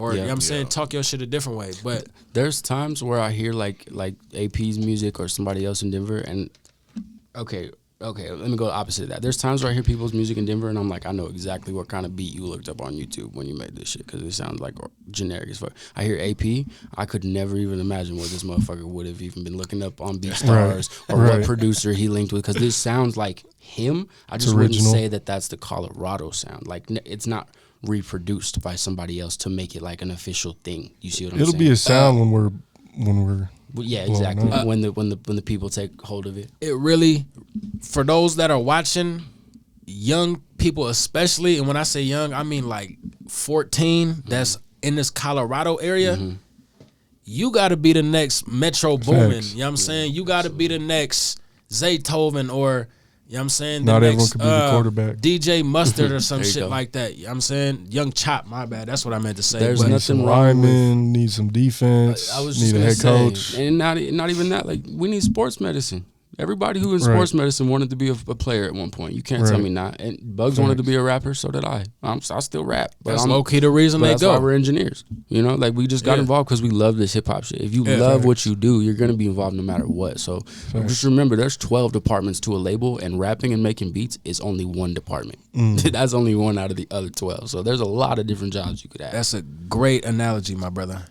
or you know what I'm saying, talk your shit a different way. But there's times where I hear like AP's music or somebody else in Denver, and okay, let me go the opposite of that. There's times where I hear people's music in Denver, and I'm like, I know exactly what kind of beat you looked up on YouTube when you made this shit, because it sounds like generic as fuck. I hear AP, I could never even imagine what this motherfucker would have even been looking up on BeatStars or what producer he linked with, because this sounds like him. I just wouldn't say that that's the Colorado sound. Like, it's not reproduced by somebody else to make it like an official thing. You see what I'm saying? It'll be a sound when we're yeah, exactly. When the people take hold of it. It really, for those that are watching, young people especially, and when I say young, I mean like 14, that's in this Colorado area, you got to be the next Metro Boomin. You know what I'm saying? You got to be the next Zaytoven, or you know what I'm saying? Not everyone could be the quarterback. DJ Mustard or some shit like that. You know what I'm saying? Young Chop, my bad. That's what I meant to say. There's nothing wrong with need some defense. I was just need a head coach. And not even that. Like, we need sports medicine. Everybody who in sports medicine wanted to be a player at one point. You can't tell me not. And Buggz wanted to be a rapper, so did I. I still rap. But that's low-key the reason they that's go. Why we're engineers. You know, like, we just got involved because we love this hip-hop shit. If you love what you do, you're going to be involved no matter what. So just remember, there's 12 departments to a label, and rapping and making beats is only one department. That's only one out of the other 12. So there's a lot of different jobs you could have. That's a great analogy, my brother.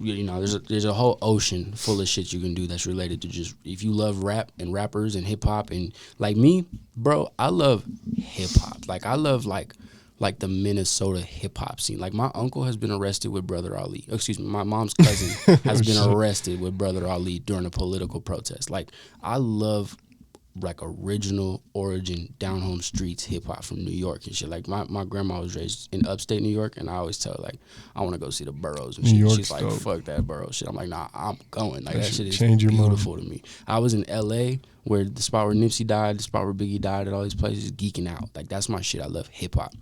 You know, there's a whole ocean full of shit you can do that's related to just, if you love rap and rappers and hip hop, and like me, bro, I love hip hop. Like, I love like the Minnesota hip hop scene. Like, my uncle has been arrested with Brother Ali. Excuse me, my mom's cousin has been arrested with Brother Ali during a political protest. Like, I love like original origin down home streets hip hop from New York and shit. Like, my grandma was raised in upstate New York, and I always tell her, like, I want to go see the boroughs and shit. She's like, fuck that borough shit. I'm like, nah, I'm going. Like, that shit is beautiful to me. I was in LA, where the spot where Nipsey died, the spot where Biggie died, at all these places, geeking out. Like, that's my shit. I love hip hop.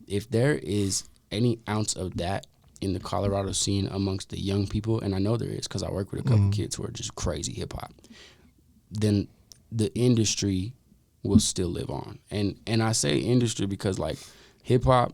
If there is any ounce of that in the Colorado scene amongst the young people, and I know there is because I work with a couple kids who are just crazy hip hop, then the industry will still live on. And I say industry because, like, hip hop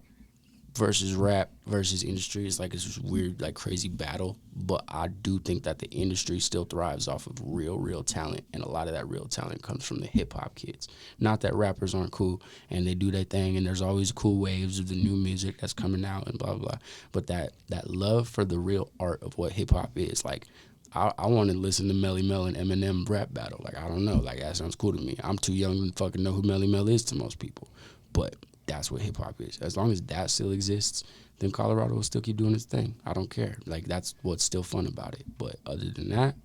versus rap versus industry is like this weird, like, crazy battle. But I do think that the industry still thrives off of real talent, and a lot of that real talent comes from the hip hop kids. Not that rappers aren't cool and they do their thing, and there's always cool waves of the new music that's coming out and blah blah. But that love for the real art of what hip hop is, like, I want to listen to Melly Mel and Eminem rap battle. Like, I don't know. Like, that sounds cool to me. I'm too young to fucking know who Melly Mel is to most people. But that's what hip-hop is. As long as that still exists, then Colorado will still keep doing its thing. I don't care. Like, that's what's still fun about it. But other than that,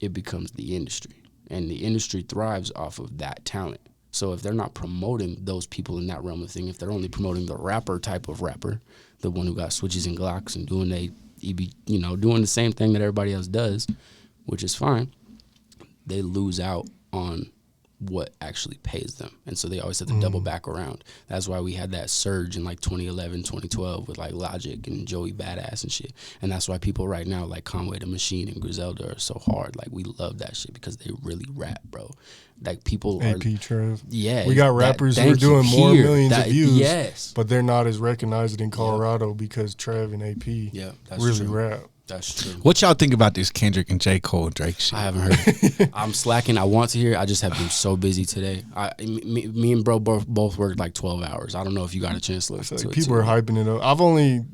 it becomes the industry. And the industry thrives off of that talent. So if they're not promoting those people in that realm of thing, if they're only promoting the rapper type of rapper, the one who got switches and Glocks and doing doing the same thing that everybody else does, which is fine, they lose out on what actually pays them. And so they always have to double back around. That's why we had that surge in like 2011, 2012 with like Logic and Joey Badass and shit. And that's why people right now like Conway the Machine and Griselda are so hard. Like, we love that shit because they really rap, bro. Like, people are... AP Trev. Yeah. We got rappers who are doing more millions of views, but they're not as recognized in Colorado because Trev and AP really rap. That's true. What y'all think about this Kendrick and J. Cole and Drake shit? I haven't heard it. I'm slacking. I want to hear it. I just have been so busy today. Me and bro both worked like 12 hours. I don't know if you got a chance to listen to it. People are hyping it up. I've only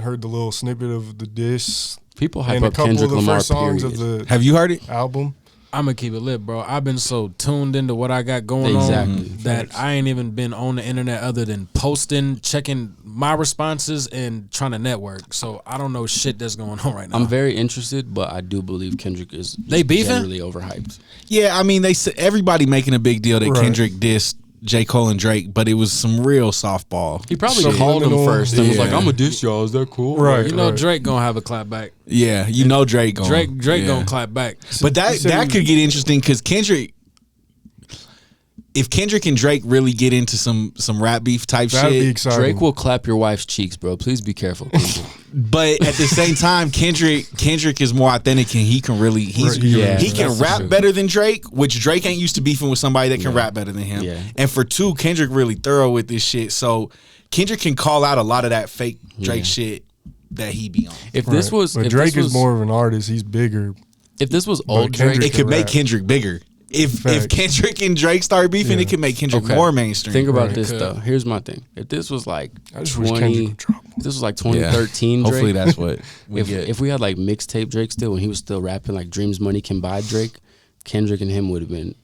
heard the little snippet of the diss. People hype and up Kendrick Lamar, a couple of the first songs period. of the Have you heard it? album. I'm going to keep it lit, bro. I've been so tuned into what I got going on that I ain't even been on the internet other than posting, checking my responses, and trying to network. So I don't know shit that's going on right now. I'm very interested, but I do believe Kendrick is generally overhyped. Yeah, I mean, everybody making a big deal that Kendrick dissed J. Cole and Drake, but it was some real softball. He probably called him first and was like, I'm a diss y'all. Is that cool? Right. You know Drake gonna have a clap back. Yeah, you know Drake gonna. Drake gonna clap back. But that could get interesting because if Kendrick and Drake really get into some rap beef type shit, Drake will clap your wife's cheeks, bro. Please be careful. But at the same time, Kendrick is more authentic and he can really he can rap better than Drake, which Drake ain't used to beefing with somebody that can rap better than him. Yeah. And for two, Kendrick really thorough with this shit. So Kendrick can call out a lot of that fake Drake shit that he be on. If this was, but if Drake this was, is more of an artist. He's bigger. If this was old Drake, it could make Kendrick bigger. If Kendrick and Drake start beefing, it could make Kendrick more mainstream. Think about this though. Here's my thing. If this was like 2013 Drake. Hopefully that's what we get. If we had like mixtape Drake still, when he was still rapping like Dreams Money Can Buy Drake, Kendrick and him would have been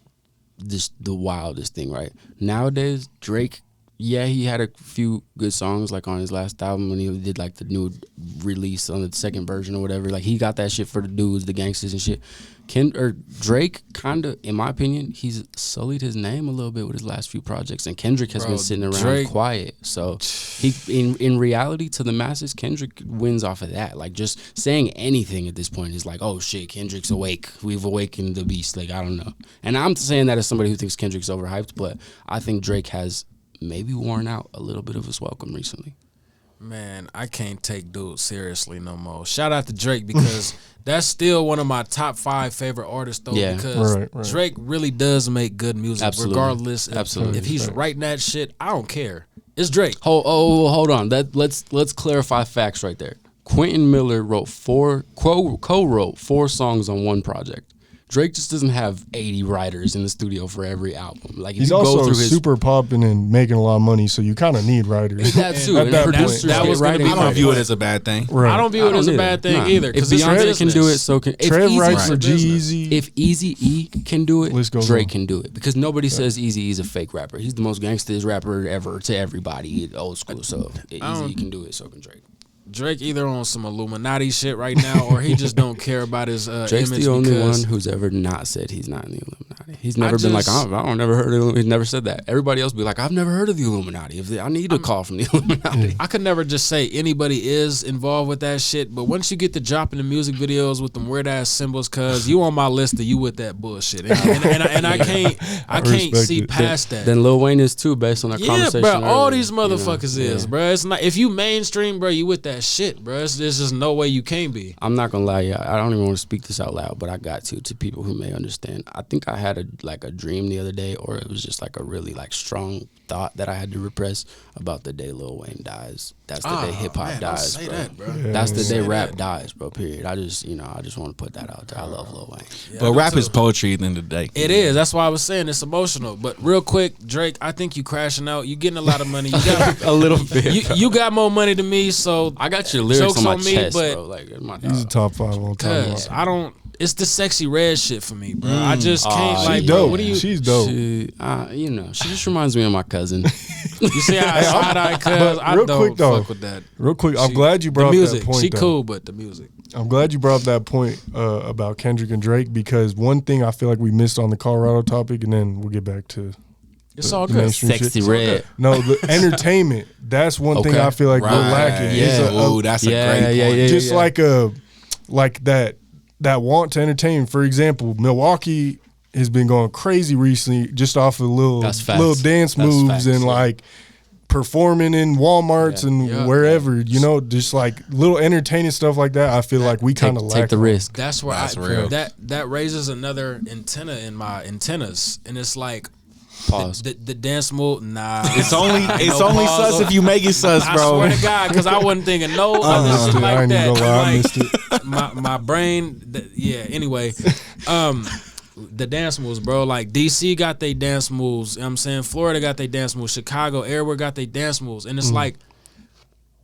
just the wildest thing, right? Nowadays, Drake, he had a few good songs like on his last album when he did like the new release on the second version or whatever. Like he got that shit for the dudes, the gangsters and shit. Drake kind of, in my opinion, he's sullied his name a little bit with his last few projects, and Kendrick has been sitting around quiet. So he, in reality, to the masses, Kendrick wins off of that. Like just saying anything at this point is like, oh shit, Kendrick's awake. We've awakened the beast. Like I don't know. And I'm saying that as somebody who thinks Kendrick's overhyped, but I think Drake has maybe worn out a little bit of his welcome recently. Man, I can't take dude seriously no more. Shout out to Drake because that's still one of my top 5 favorite artists though. Yeah, because Drake really does make good music. Regardless. If he's writing that shit, I don't care. It's Drake. Hold on. Let's clarify facts right there. Quentin Miller wrote co-wrote 4 songs on one project. Drake just doesn't have 80 writers in the studio for every album. Like he's also super popping and making a lot of money, so you kind of need writers. That too. At that point, that was writing. I don't view it as a bad thing. Right. I don't view it as a bad thing either. If Beyonce can do it, so can Trev writes for G-Eazy. If Eazy-E can do it, Drake can do it. Because nobody says Eazy-E is a fake rapper. He's the most gangster rapper ever to everybody, old school. So Eazy-E can do it, so can Drake. Drake either on some Illuminati shit right now, or he just don't care about his Drake's image. the only one who's ever not said he's not in the Illuminati. He's never been like, I don't never heard of. He's never said that. Everybody else be like, I've never heard of the Illuminati. I need a call from the Illuminati. I could never just say anybody is involved with that shit. But once you get to dropping the music videos with them weird ass symbols, cause you on my list of you with that bullshit, and I can't see past that. Then Lil Wayne is too, based on that conversation. Yeah, bro. All these motherfuckers is, bro. It's not if you mainstream, bro. You with that shit, bro. There's just no way you can't be. I'm not gonna lie, I don't even want to speak this out loud, but I got to people who may understand. I think I had a dream the other day, or it was just like a really like strong thought that I had to repress about the day Lil Wayne dies. That's the day hip hop dies, bro. That, bro. Yeah, that's the day rap dies, bro. Period. I just want to put that out there. I love Lil Wayne. Yeah, but rap is poetry at the end of the day. It is. That's why I was saying it's emotional. But real quick, Drake, I think you crashing out. You getting a lot of money. You got a little bit. You got more money than me, so I got your lyrics on my chest, bro. Like he's a top 5 all time. I don't. It's the sexy red shit for me, bro. I just can't like. She's dope. What do you? She's dope. She just reminds me of my cousin. You see how I side-eye cuz I don't fuck with that. Real quick, I'm glad you brought music. That point. She cool, but the music. I'm glad you brought up that point about Kendrick and Drake, because one thing I feel like we missed on the Colorado topic, and then we'll get back to it's all good. Sexy red. No, the entertainment. That's one thing I feel like we're lacking. Yeah, that's a great point. Just like that want to entertain. For example, Milwaukee has been going crazy recently just off of little dance moves and like performing in Walmarts and wherever, just like little entertaining stuff like that. I feel like we kind of lack. Take the risk. That's where that raises another antenna in my antennas, and it's like pause. The dance move, nah. It's only sus if you make it sus, bro. I swear to God, because I wasn't thinking like that. I missed it. My brain, anyway. The dance moves, bro. Like DC got their dance moves. You know what I'm saying? Florida got their dance moves. Chicago, everywhere got their dance moves. And it's like,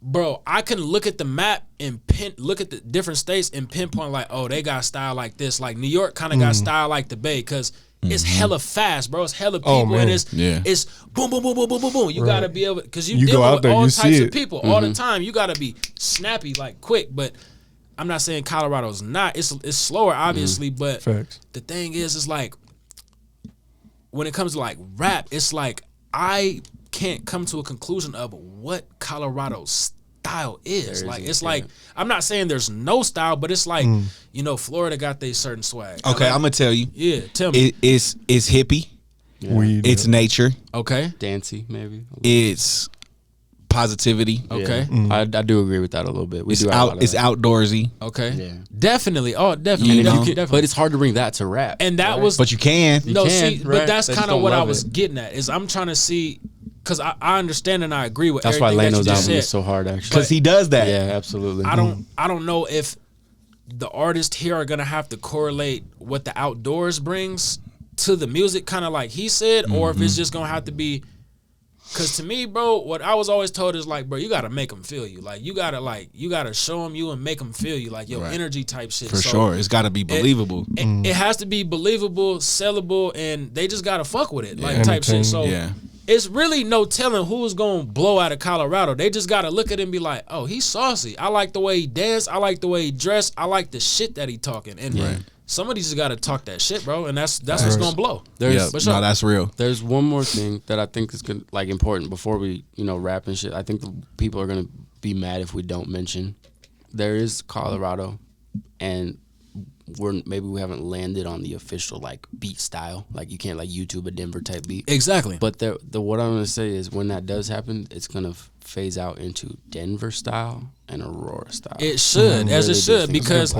bro, I can look at the map and look at the different states and pinpoint like, oh, they got style like this. Like New York kind of got style like the Bay, because it's hella fast, bro. It's hella people, and it's boom, boom, boom, boom, boom, boom, boom. You gotta be able, because you deal with all types of people all the time. You gotta be snappy, like quick. But I'm not saying Colorado's not. It's slower, obviously, but the thing is like when it comes to like rap, it's like I can't come to a conclusion of what Colorado's style is. Like it's like I'm not saying there's no style, but it's like Florida got their certain swag. Okay, I'm gonna tell you. Yeah, tell me. It's hippie. Weed. It's nature. Okay, dancey maybe. It's positivity. Okay, I do agree with that a little bit. It's outdoorsy. Okay, definitely. Oh, definitely. Definitely. But it's hard to bring that to rap. And that was, but you can. But that's kind of what I was getting at. Is I'm trying to see because I understand and I agree with. That's why everything Lano's that you album said. is so hard, actually, because he does that. Yeah, absolutely. I don't know if the artists here are gonna have to correlate what the outdoors brings to the music, kind of like he said, or if it's just gonna have to be. Cause to me, bro, what I was always told is like, bro, you gotta make them feel you. Like you gotta show them you and make them feel you, like your energy type shit. For sure, it's gotta be believable. It has to be believable, sellable, and they just gotta fuck with it, like type shit. So it's really no telling who's gonna blow out of Colorado. They just gotta look at it and be like, oh, he's saucy. I like the way he danced. I like the way he dressed. I like the shit that he talking. And somebody just gotta talk that shit, bro. And that's what's gonna blow. No, that's real. There's one more thing that I think is like important before we rap and shit. I think the people are gonna be mad if we don't mention. There is Colorado, and maybe we haven't landed on the official like beat style. Like you can't like YouTube a Denver type beat. Exactly. But what I'm gonna say is when that does happen, it's gonna phase out into Denver style and Aurora style. It should, as it should, because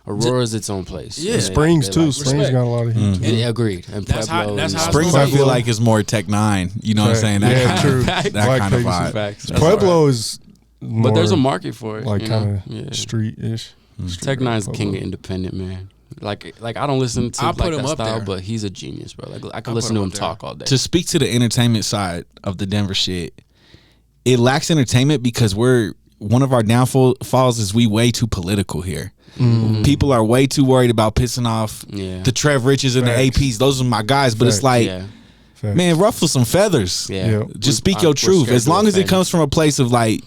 Aurora's its own place. Yeah, Springs too. Springs got a lot of heat. Agreed. And that's how Springs, I feel like is more Tech 9. You know what I'm saying? That true. That kind of vibe. Pueblo is, but there's a market for it. Like kind of street-ish. Tech 9's the king of independent, man. Like I don't listen to like that style, but he's a genius, bro. Like I can listen to him talk all day. To speak to the entertainment side of the Denver shit, it lacks entertainment because one of our downfalls is we way too political here. People are way too worried about pissing off the Trev Riches and the APs. Those are my guys, but it's like, man, ruffle some feathers. Just speak your truth. As long as it comes from a place of like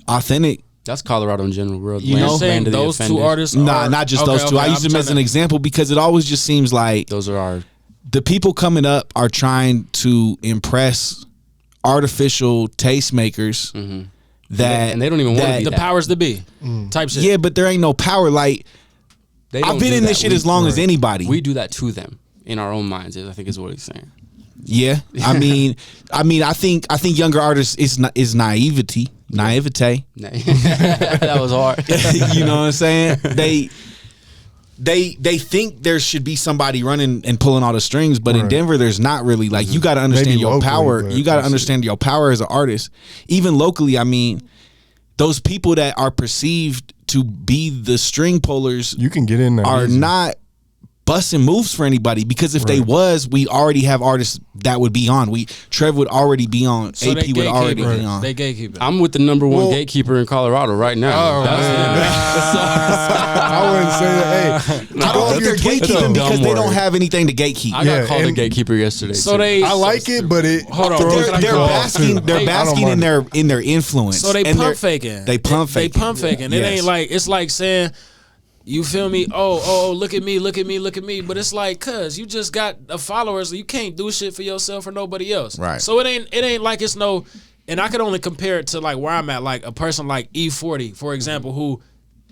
authentic. That's Colorado in general, bro. You know, saying those two artists. Not just those two. I use them as an example because it always just seems like those are the people coming up are trying to impress artificial tastemakers. That and they don't even want to be the powers that be type shit. Yeah, but there ain't no power. Like I've been in this shit as long as anybody. We do that to them in our own minds. I think is what he's saying. Yeah, I mean, I think younger artists is naivete. That was hard. You know what I'm saying? They think there should be somebody running and pulling all the strings, but in Denver, there's not really. Like you got to understand Maybe your locally, power. You got to understand your power as an artist. Even locally, I mean, those people that are perceived to be the string pullers, you can get in there, are not busting moves for anybody because if they was, we already have artists that would be on. Trev would already be on. So AP would already be on. They gatekeeper. I'm with the number one gatekeeper in Colorado right now. I wouldn't say that. Hey, I don't think they're gatekeeping because they don't have anything to gatekeep. I got called a gatekeeper yesterday. So I like it, but it. Hold on. They're basking in their influence. So they pump faking. They pump faking. They pump faking. It ain't like it's like saying. You feel me? Oh, look at me. But it's like, cuz you just got followers. You can't do shit for yourself or nobody else. Right. So it ain't like it's no, and I could only compare it to like where I'm at, like a person like E40, for example,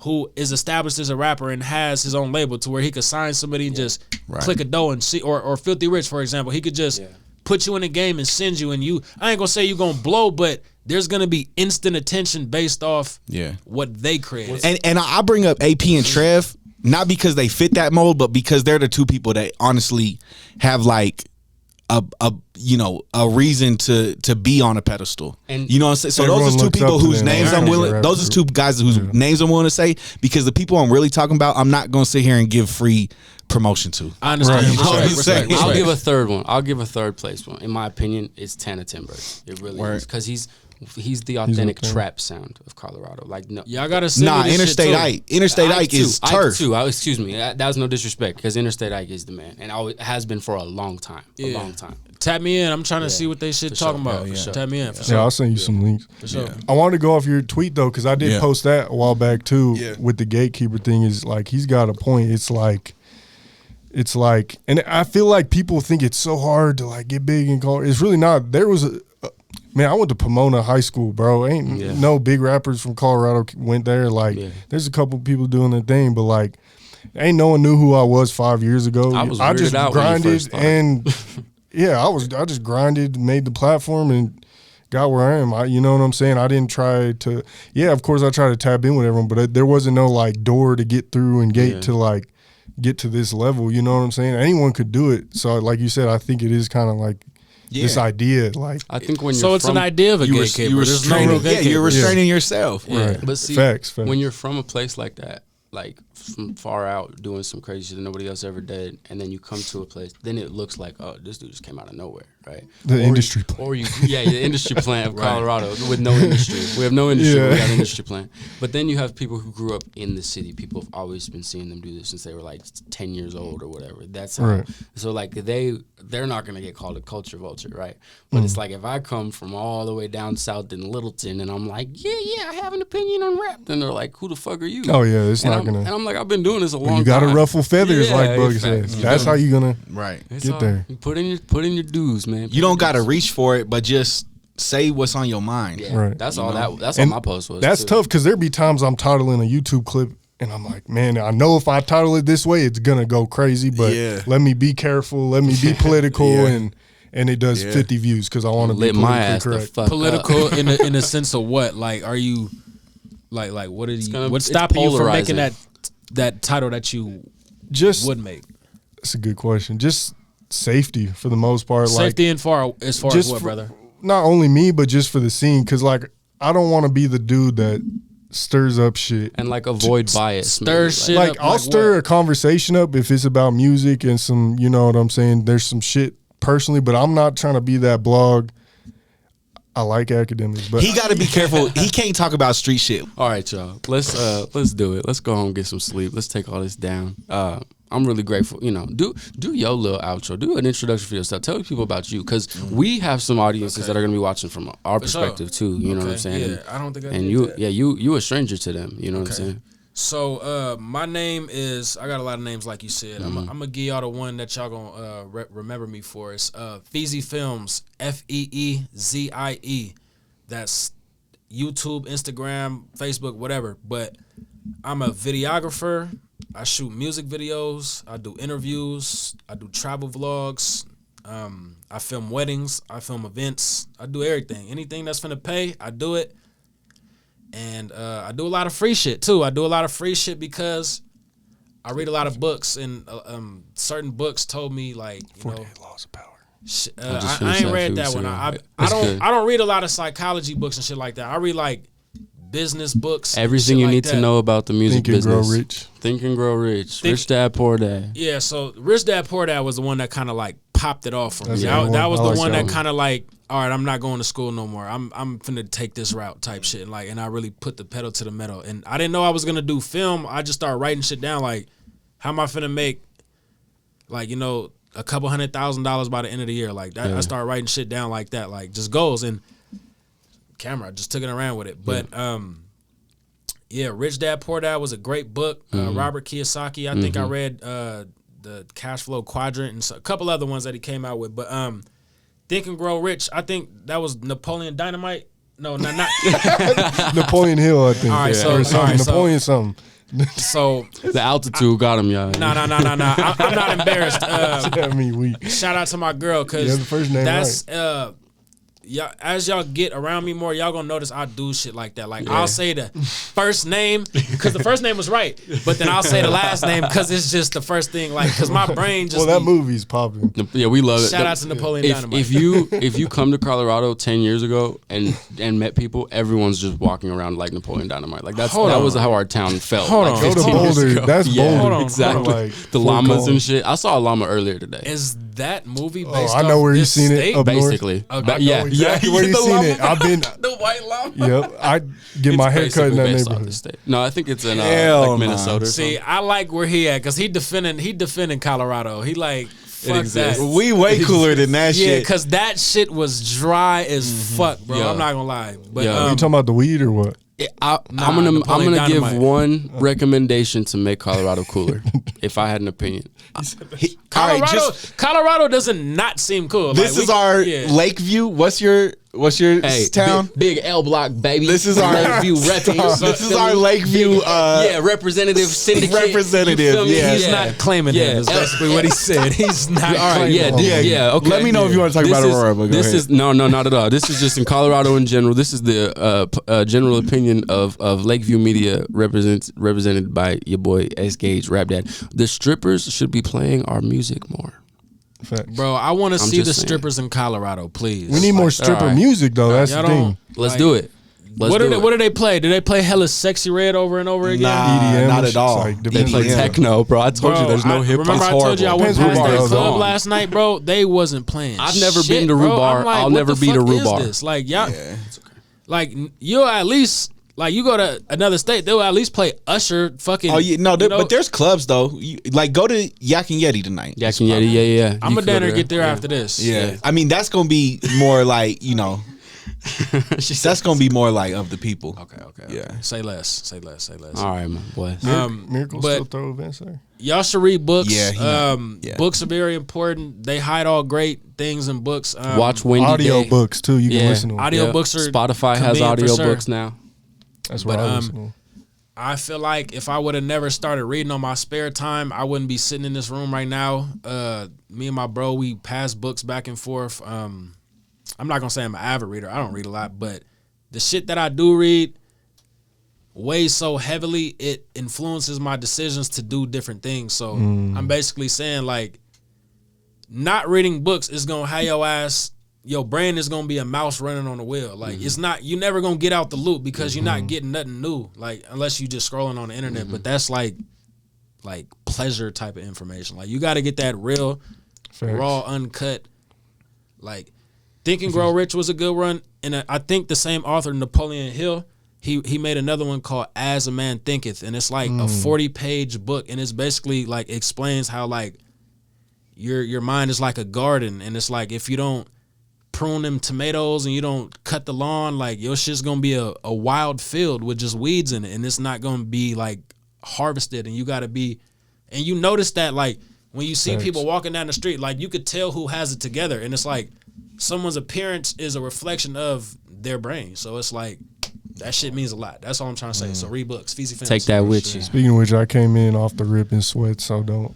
who is established as a rapper and has his own label to where he could sign somebody and just click a dough and see, or Filthy Rich, for example, he could just put you in the game and send you, and I ain't gonna say you gonna blow, but there's gonna be instant attention based off what they created. And I bring up AP and Trev not because they fit that mold, but because they're the two people that honestly have like a reason to be on a pedestal. And you know what I'm saying? So those are two people whose names I'm willing. Those are two guys whose names I'm willing to say because the people I'm really talking about, I'm not gonna sit here and give free promotion to. I understand. Respect. I'll give a third one. I'll give a third place one. In my opinion, it's Tana Timbers. It really is because he's the authentic trap sound of Colorado. Like no, y'all gotta see. Interstate Ike. Interstate Ike is turf. Excuse me. That was no disrespect because Interstate Ike is the man and always has been for a long time. A long time. Tap me in. I'm trying to see what they shit talking about. Tap me in. For sure. I'll send you some links. For sure. I wanted to go off your tweet though because I did post that a while back too. With the gatekeeper thing, is like he's got a point. It's like, and I feel like people think it's so hard to like get big in Colorado. It's really not. There was man, I went to Pomona High School, bro. Ain't no big rappers from Colorado went there. Like, there's a couple people doing their thing, but like, ain't no one knew who I was 5 years ago. I just grinded and I just grinded, made the platform, and got where I am. You know what I'm saying? I didn't try to. Yeah, of course I tried to tap in with everyone, but there wasn't no like door to get through and gate to like get to this level. You know what I'm saying? Anyone could do it. So like you said, I think it is kind of like this idea. Like, I think when so you're it's an idea of a gatekeeper. There's no real gatekeeper. You're restraining yourself. Yeah. Right. But see, Facts. when you're from a place like that, like from far out doing some crazy shit that nobody else ever did, and then you come to a place, then it looks like, oh, this dude just came out of nowhere, right? The industry plant. Or the industry plant of Colorado with no industry. We have no industry, but we have an industry plant. But then you have people who grew up in the city. People have always been seeing them do this since they were like 10 years old or whatever. That's how, right. So like they're not gonna get called a culture vulture, right? But it's like if I come from all the way down south in Littleton and I'm like, yeah, I have an opinion on rap, then they're like, who the fuck are you? Oh yeah, it's and not I'm, gonna. And I'm like, I've been doing this a long time. You gotta ruffle feathers, like Buggz exactly. says. That's how you gonna get there. You put in your dues, man. You don't gotta reach for it, but just say what's on your mind. Yeah, right. That's all that. That's all my post was. That's too. tough because there be times I'm titling a YouTube clip and I'm like, man, I know if I title it this way, it's gonna go crazy. But let me be careful. Let me be political, and it does 50 views because I want to be politically my ass correct. the fuck Political up. in the sense of what? Like, are you like what did you? What's stopping you from polarizing. making that title that you Just would make? That's a good question. Just safety for the most part. Safety as far as what, brother? Not only me, but just for the scene. Because like I don't want to be the dude that stirs up shit And like avoid bias. Stir shit like up. I'll like stir what? a conversation up if it's about music and some, you know what I'm saying, there's some shit personally, but I'm not trying to be that blog. I like academics, but He got to be careful. He can't talk about street shit. All right, y'all. Let's do it. Let's go home and get some sleep. Let's take all this down. I'm really grateful. You know, do your little outro. Do an introduction for yourself. Tell people about you because we have some audiences that are gonna be watching from our perspective too. You know what I'm saying? Yeah, I don't think I and did you, that. you a stranger to them. You know what I'm saying? So my name is, I got a lot of names like you said. I'm gonna give y'all the one that y'all gonna remember me for. It's Feeziefilms, Feezie. That's YouTube, Instagram, Facebook, whatever. But I'm a videographer. I shoot music videos. I do interviews. I do travel vlogs. I film weddings. I film events. I do everything. Anything that's finna pay, I do it. And I do a lot of free shit too. I do a lot of free shit because I read a lot of books, and certain books told me like, you 48 Laws of Power. I ain't read that one. I don't read a lot of psychology books and shit like that. I read like business books. Everything you need to know about the music Think and business. Grow Rich. Think and Grow Rich. Rich Dad Poor Dad. Yeah, so Rich Dad Poor Dad was the one that kind of like popped it off for me. That's That was I the like one that that one. kind of like, all right, I'm not going to school no more. I'm finna take this route type shit. And I really put the pedal to the metal. And I didn't know I was gonna do film. I just started writing shit down like, how am I finna make like, you know, a couple $100,000 by the end of the year? Like that, I started writing shit down like that, like just goals, and camera, just took it around with it. But yeah, Rich Dad Poor Dad was a great book. Robert Kiyosaki, I think I read the Cash Flow Quadrant and a couple other ones that he came out with. But Think and Grow Rich, I think that was Napoleon Dynamite. No, not Napoleon Hill, I think. All right, so- or something. all right, so- Napoleon something. so. The altitude got him, y'all. No. I'm not embarrassed. I mean, we. Shout out to my girl, because You have the first name that's y'all, as y'all get around me more, y'all gonna notice I do shit like that. Like I'll say the first name because the first name was right, but then I'll say the last name because it's just the first thing. Like because my brain just. Well, that movie's popping. Yeah, we love it. Shout out to Napoleon Dynamite. If you come to Colorado 10 years ago and met people, everyone's just walking around like Napoleon Dynamite. Like that was how our town felt. Hold like on. Go to 15 years Boulder. ago. That's Boulder. Hold on. Exactly. Like, the Fort llamas Collins. and shit. I saw a llama earlier today. Is that movie based I know off where this you've seen state? it. Up Basically. Okay. I know exactly where you've The seen llama. it. I've been. The white llama. Yep. I get my hair cut in that neighborhood. No, I think it's in Hell like nah. Minnesota. Or See, I like where he at because he defending Colorado. He like fuck exists. that. We way cooler than that Yeah, shit. because that shit was dry as fuck, bro. Yeah. I'm not gonna lie. But Yeah. You talking about the weed or what? I'm Napoleon gonna give Dynamite. one recommendation to make Colorado cooler. If I had an opinion, All right, Colorado doesn't not seem cool. this Like, is our yeah. Lakeview. What's your town? big L block, baby. This is our Lakeview refuge. This is our Lakeview. Representative syndicate. Representative, You feel me? yeah. He's not claiming it. Is basically what he said. He's not. All right, claiming it. yeah. Okay. Let me know if you want to talk about Aurora. But go This ahead. is no, not at all. This is just in Colorado in general. This is the general opinion of Lakeview media, represented by your boy S Gage, Rap Dad. The strippers should be playing our music more. Facts. Bro, I want to see the saying. strippers in Colorado, please. We need more stripper music though. That's the thing. Let's do it. What do they play? Do they play hella Sexy Red over and over again? Nah, EDM, not at all. like, They play techno, bro. I told you there's no hip hop. Remember I told you I went Depends past who that bar club though. last night, bro. They wasn't playing. I've never shit, been to bro. Rue Bar. I'm like, I'll what never the be to fuck Rue is Bar. this? Like y'all, like you'll at least like you go to another state, they'll at least play Usher. Fucking. Oh yeah, no, but there's clubs though. Like go to Yak and Yeti tonight. Yak and Yeti, yeah. I'm gonna dinner get there after this. Yeah. I mean that's gonna be more like that's gonna be more like of the people. Okay. Yeah. Say less. All right, my boy. Miracle but- still throw events there. Y'all should read books. Yeah, Books are very important. They hide all great things in books. Watch Wendy Audio Day. books too. You can listen to them. Audio books are Spotify has convenient for audio sure. books now. That's what I listen to. I feel like if I would have never started reading on my spare time, I wouldn't be sitting in this room right now. Me and my bro, we pass books back and forth. I'm not gonna say I'm an avid reader. I don't read a lot, but the shit that I do read weighs so heavily, it influences my decisions to do different things. So I'm basically saying like, not reading books is gonna have your brain is gonna be a mouse running on the wheel. Like it's not, you never gonna get out the loop because you're not getting nothing new. Like unless you just scrolling on the internet. But that's like pleasure type of information. Like you got to get that real, raw, uncut. Like Think and Grow Rich was a good one, and I think the same author, Napoleon Hill, he made another one called As a Man Thinketh, and it's like a 40-page book, and it's basically like explains how like your mind is like a garden, and it's like if you don't prune them tomatoes and you don't cut the lawn, like your shit's gonna be a wild field with just weeds in it, and it's not gonna be like harvested. And you gotta be, and you notice that like when you see people walking down the street, like you could tell who has it together, and it's like someone's appearance is a reflection of their brain. So it's like that shit means a lot. That's all I'm trying to say. So read books, Feeziefilms. Take that with you. Speaking of which, I came in off the rip in sweat, so don't.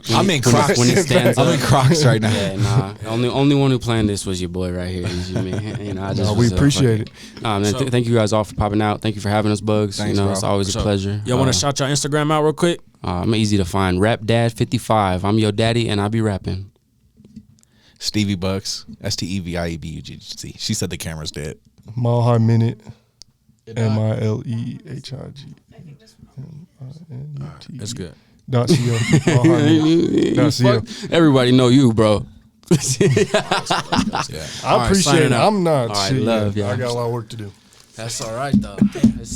I'm in Crocs. When it stands I'm in Crocs right now. Yeah, nah. Only one who planned this was your boy right here. I just we appreciate it. Man, thank you guys all for popping out. Thank you for having us, Buggz. Thanks, it's always a pleasure. Y'all want to shout your Instagram out real quick? I'm easy to find. Rap Dad 55. I'm your daddy, and I be rapping. Stevie Buggz. STEVIEBUGZ. She said the camera's dead. Mile High Minute. MILEHIG. That's good. .co. .co. Everybody know you, bro. I appreciate it. I'm not. All right, shit love yet. y'all. I got a lot of work to do. That's all right though.